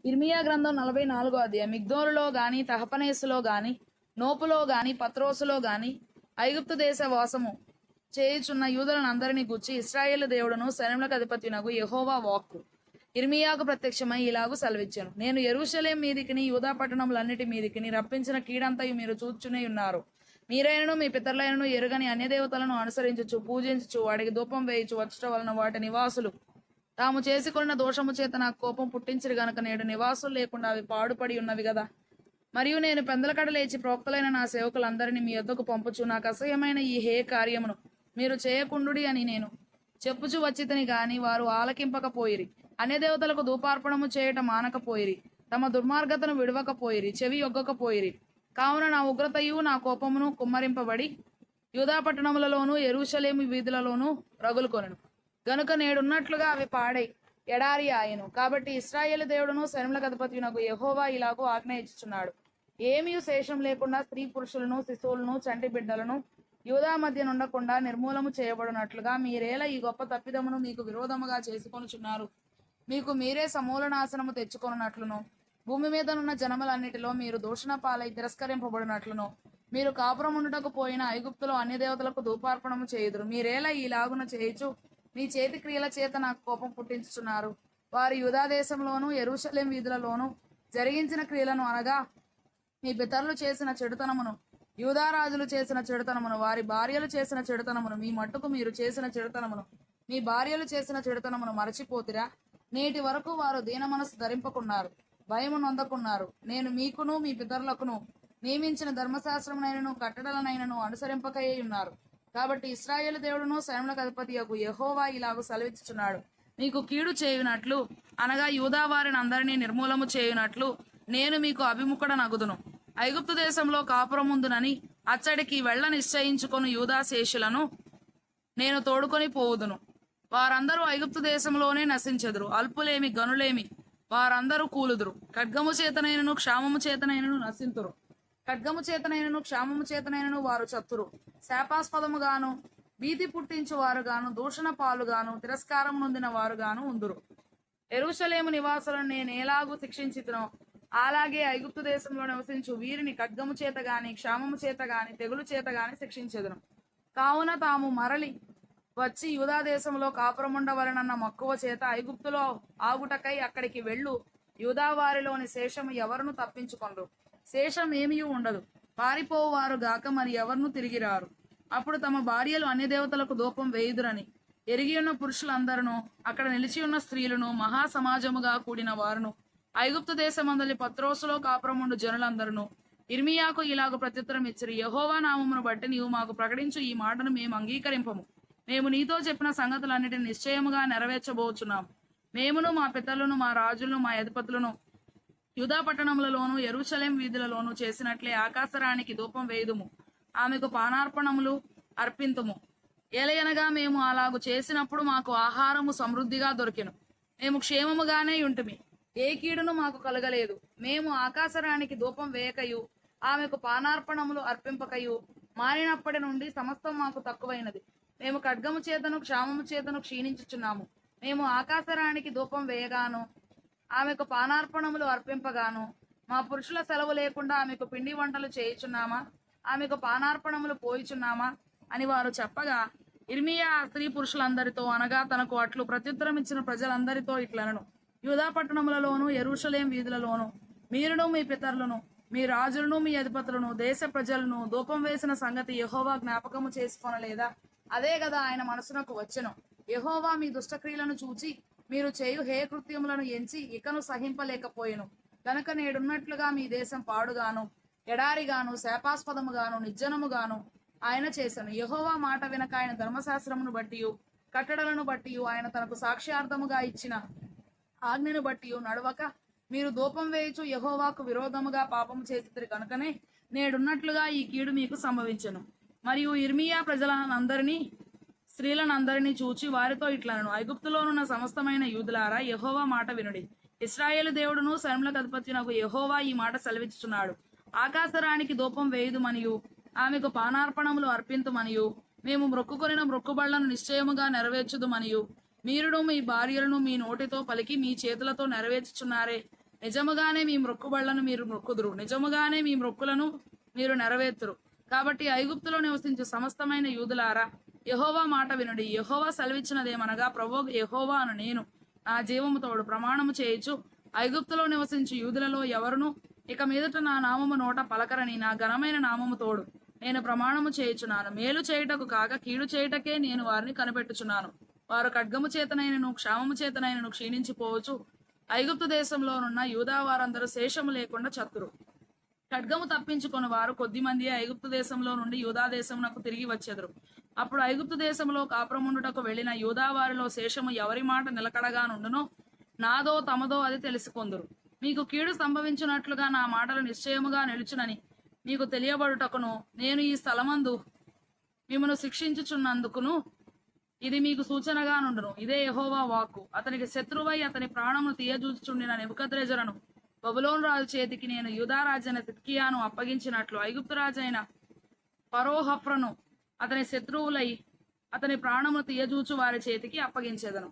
ఇర్మియా గ్రంథం 44 అధ్యాయం. మిగ్దోలులో గాని, తహపనేసులో గాని, నోపులో గాని, పత్రోసులో గాని ఐగుప్తు దేశ వాసము చేయుచున్న యూదులను అందరినీ గూర్చి ఇశ్రాయేలు దేవుడును సైన్యములకు అధిపతినగు యెహోవా వాక్కు ఇర్మియాకు ప్రత్యక్షమై ఇలాగు సెలవిచ్చాను. నేను యెరూషలేం మీదికిని యూదా పట్టణములన్నిటి మీదికిని రప్పించిన కీడంతయు మీరు చూచునే ఉన్నారు. మీరైనను మీ పితరులైనను ఎరుగని అన్యదేవతలను అనుసరించుచు పూజించుచు వాటికి ధూపం వేయుచు వచ్చట వలన వాటి నివాసులు తాము చేసుకొన్న దోషము చేత నాకు కోపం పుట్టించిరు గనుక నేడు నివాసులు లేకుండా అవి పాడుపడి ఉన్నవి కదా. మరియు నేను పెందలకడ లేచి ప్రవక్తలైన నా సేవకులందరినీ మీ యొద్దకు పంపుచు నాకు అసహ్యమైన ఈ హే కార్యమును మీరు చేయకుండుడి అని నేను చెప్పుచు వచ్చితని గాని వారు ఆలకింపకపోయిరి. అన్యదేవతలకు ధూపార్పణము చేయట మానకపోయిరి. తమ దుర్మార్గతను విడవకపోయిరి, చెవి ఒగ్గకపోయిరి. కావున నా ఉగ్రతయు నా కోపమును కుమ్మరింపబడి యూదా పట్టణములలోను యెరూషలేము వీధులలోను రగులుకొనెను గనుక నేడున్నట్లుగా అవి పాడై ఎడారి ఆయను. కాబట్టి ఇశ్రాయేలు దేవుడును సైన్యములకు అధిపతియునగు యెహోవా ఇలాగూ ఆజ్ఞ ఇచ్చుచున్నాడు. ఏమీ శేషం లేకుండా స్త్రీ పురుషులను, శిశువులను, చంటి బిడ్డలను యూదా మధ్య నుండకుండా నిర్మూలము చేయబడినట్లుగా మీరేలా ఈ గొప్ప తప్పిదమును మీకు విరోధముగా చేసుకొనుచున్నారు. మీకు మీరే సమూల నాశనము తెచ్చుకొనున్నట్లును, భూమి మీదనున్న జనములన్నిటిలో మీరు దూషణ పాలై తిరస్కరింపబడినట్లును, మీరు కాపురముండుటకు పోయిన ఐగుప్తులో అన్యదేవతలకు ధూపార్పణము చేయుదురు. మీరేలా ఈలాగున చేయుచు మీ చేతి క్రియల చేత నాకు కోపం పుట్టించుచున్నారు. వారు యూదా దేశంలోను యెరూషలేం వీధులలోను జరిగించిన క్రియలను అనగా మీ పితరులు చేసిన చెడుతనమును, యూదారాజులు చేసిన చెడుతనమును, వారి భార్యలు చేసిన చెడుతనమును, మీ మట్టుకు మీరు చేసిన చెడుతనమును, మీ భార్యలు చేసిన చెడుతనమును మరచిపోతిరా? నేటి వరకు వారు దీన మనసు ధరింపకున్నారు, భయము నొందకున్నారు. నేను మీకును మీ పితరులకును నియమించిన ధర్మశాస్త్రమునైనను కట్టడలనైనను అనుసరింపకయే ఉన్నారు. కాబట్టి ఇశ్రాయేలు దేవుడును సైన్యములకు అధిపతియగు యెహోవా ఇలాగు సెలవిచ్చుచున్నాడు. మీకు కీడు చేయునట్లు అనగా యూదా వారిని అందరినీ నిర్మూలము చేయునట్లు నేను మీకు అభిముఖుడనగుదును. ఐగుప్తు దేశంలో కాపురముందునని అచ్చడికి వెళ్ళ నిశ్చయించుకొని యూదా శేషులను నేను తోడుకొని పోవుదును. వారందరూ ఐగుప్తు దేశంలోనే నశించెదరు. అల్పులేమి గనులేమి వారందరూ కూలుదురు. ఖడ్గము చేతనైనను క్షామము చేతనైనను నశింతురు. ఖడ్గము చేతనైనను క్షామము చేతనైనను వారు చత్తురు. శాపాస్పదముగాను భీతి పుట్టించు వారుగాను దూషణ పాలుగాను తిరస్కారం నొందిన వారుగాను ఉందురు. యెరూషలేము నివాసులను నేను ఎలాగూ శిక్షించితునో అలాగే ఐగుప్తు దేశంలో నివసించు వీరిని ఖడ్గము చేత గాని, క్షామము చేత గాని, తెగులు చేత గాని శిక్షించెదను. కావున తాము మరలి వచ్చి యూదా దేశంలో కాపురముండవలనన్న మక్కువ చేత ఐగుప్తులో ఆగుటకై అక్కడికి వెళ్ళు యూదా వారిలోని శేషము ఎవరును తప్పించుకొనరు. శేషం ఏమీ ఉండదు. పారిపోవారు గాక మరి ఎవరును తిరిగిరారు. అప్పుడు తమ భార్యలు అన్యదేవతలకు ధూపం వేయుదురని ఎరిగి ఉన్న పురుషులందరూ, అక్కడ నిలిచి ఉన్న స్త్రీలను, మహాసమాజముగా కూడిన వారును, ఐగుప్తు దేశమందలి పత్రోసులో కాపురముండు జనులందరూ ఇర్మియాకు ఇలాగ ప్రత్యుత్తరం ఇచ్చిరి. యెహోవా నామమును బట్టి నీవు మాకు ప్రకటించు ఈ మాటను మేము అంగీకరింపము. మేము నీతో చెప్పిన సంగతులన్నిటిని నిశ్చయముగా నెరవేర్చబోచున్నాం. మేమును మా పితరులను, మా రాజులను, మా అధిపతులను యూదా పట్టణములలోను యెరూషలేం వీధులలోను చేసినట్లే ఆకాశరాణికి ధూపం వేయుదుము, ఆమెకు పానార్పణములు అర్పింతుము. ఏలయనగా మేము అలాగు చేసినప్పుడు మాకు ఆహారము సమృద్ధిగా దొరికెను, మేము క్షేమముగానే ఉంటిమి, ఏ కీడును మాకు కలగలేదు. మేము ఆకాశరాణికి ధూపం వేయకయు ఆమెకు పానార్పణములు అర్పింపకయు మారినప్పటి నుండి సమస్తం మాకు తక్కువైనది. మేము ఖడ్గము చేతను క్షామము చేతను క్షీణించుచున్నాము. మేము ఆకాశరాణికి ధూపం వేయగాను ఆమెకు పానార్పణములు అర్పింపగాను మా పురుషుల సెలవు లేకుండా ఆమెకు పిండి వంటలు చేయుచున్నామా, ఆమెకు పానార్పణములు పోయిచున్నామా అని వారు చెప్పగా ఇర్మియా ఆ స్త్రీ పురుషులందరితో అనగా తనకు అట్లు ప్రత్యుత్తరం ఇచ్చిన ప్రజలందరితో ఇట్లనను, యూదా పట్టణములలోను యెరూషలేం వీధులలోను మీరును మీ పితరులను, మీ రాజులను, మీ అధిపతులను, దేశ ప్రజలను ధూపం వేసిన సంగతి యెహోవా జ్ఞాపకము చేసుకొనలేదా? అదే కదా ఆయన మనసునకు వచ్చెను. యెహోవా మీ దుష్టక్రియలను చూచి మీరు చేయు హే కృత్యములను ఎంచి ఇకను సహింపలేకపోయెను కనుక నేడున్నట్లుగా మీ దేశం పాడుగాను, ఎడారిగాను, శాపాస్పదముగాను, నిర్జనముగాను ఆయన చేశాను. యెహోవా మాట వినక ఆయన ధర్మశాస్త్రమును బట్టి, కట్టడలను బట్టి, ఆయన తనకు సాక్ష్యార్థముగా ఇచ్చిన ఆజ్ఞను బట్టి నడవక మీరు ధూపం వేయుచు యెహోవాకు విరోధముగా పాపము చేసిరి కనుకనే నేడున్నట్లుగా ఈ కీడు మీకు సంభవించెను. మరియు ఇర్మియా ప్రజలందరినీ, స్త్రీలనందరినీ చూచి వారితో ఇట్లనను, ఐగుప్తులోనున్న సమస్తమైన యూదులారా యెహోవా మాట వినుడి. ఇశ్రాయేలు దేవుడును సైన్యములకు అధిపతియగు యెహోవా ఈ మాట సెలవిచ్చుచున్నాడు. ఆకాశరాణికి ధూపం వేయుదుమనియు ఆమెకు పానార్పణములు అర్పింతుమనియు మేము మ్రొక్కుకొనిన మ్రొక్కుబళ్లను నిశ్చయముగా నెరవేర్చుదుమనియు మీరును మీ భార్యలను మీ నోటితో పలికి మీ చేతులతో నెరవేర్చుచున్నారే. నిజముగానే మీ మొక్కుబళ్లను మీరు మొక్కుదురు, నిజముగానే మీ మొక్కులను మీరు నెరవేర్తురు. కాబట్టి ఐగుప్తులో నివసించు సమస్తమైన యూదులారా, యెహోవా మాట వినుడి. యెహోవా సెలవిచ్చినదేమనగా, ప్రభు యెహోవా అను నేను నా జీవము తోడు ప్రమాణము చేయుచు, ఐగుప్తులో నివసించు యూదులలో ఎవరును ఇక మీదట నా నామము నోట పలకరని నా ఘనమైన నామము తోడు నేను ప్రమాణము చేయుచున్నాను. మేలు చేయుటకు కాక కీడు చేయుటకే నేను వారిని కనిపెట్టుచున్నాను. వారు ఖడ్గము చేతనైనను క్షామము చేతనైనను క్షీణించిపోవచ్చు. ఐగుప్తు దేశంలోనున్న యూదా వారందరూ శేషము లేకుండా చతురు. ఖడ్గము తప్పించుకొని వారు కొద్దిమంది ఐగుప్తు దేశంలో నుండి యూదా దేశమునకు తిరిగి వచ్చెదరు. అప్పుడు ఐగుప్తు దేశంలో కాపురముండుటకు వెళ్లిన యూదా వారిలో శేషము ఎవరి మాట నిలకడగా నుండునో నాదో తమదో అది తెలుసుకొందురు. మీకు కీడు సంభవించినట్లుగా నా మాటలు నిశ్చయముగా నిలుచునని మీకు తెలియబడుటకును నేను ఈ స్థలమందు మిమ్మను శిక్షించుచున్నందుకును ఇది మీకు సూచనగా నుండును. ఇదే యెహోవా వాక్కు. అతనికి శత్రువై అతని ప్రాణమును తీయజూచుచుండిన నెబుకద్రెజరును బబులోను రాజు చేతికి నేను యూదా రాజైన సిద్కియాను అప్పగించినట్లు ఐగుప్తు రాజైన ఫరోహఫ్రను అతని శత్రువులై అతని ప్రాణమును తీయజూచు వారి చేతికి అప్పగించెదను.